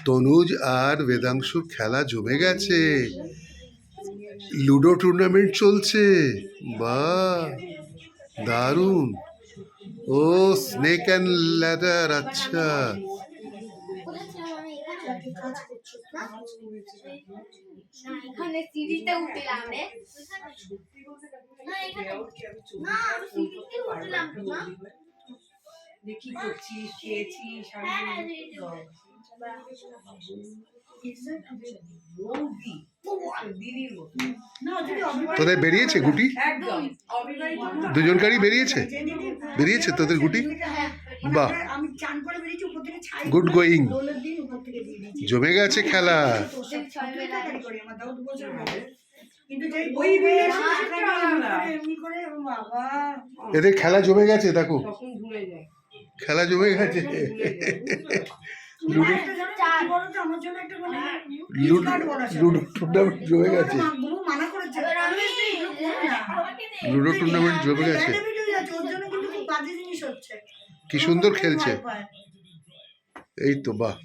তনুজ আর বেদাংশুর খেলা জমে গেছে, লুডো টুর্নামেন্ট চলছে। বাহ, দারুণ। ও স্নেক অ্যান্ড ল্যাডার, আচ্ছা। তোদের বেরিয়েছে গুটি? দুজনকারই বেরিয়েছে? বেরিয়েছে তোদের গুটি? বাহ, গুড গোয়িং। জমে গেছে খেলা। এদের খেলা জমে গেছে, দেখো খেলা জমে গেছে। লুডো টুর্নামেন্ট জমে গেছে, লুডো টুর্নামেন্ট জমে গেছে। কি সুন্দর খেলছে, এই তো। বাহ।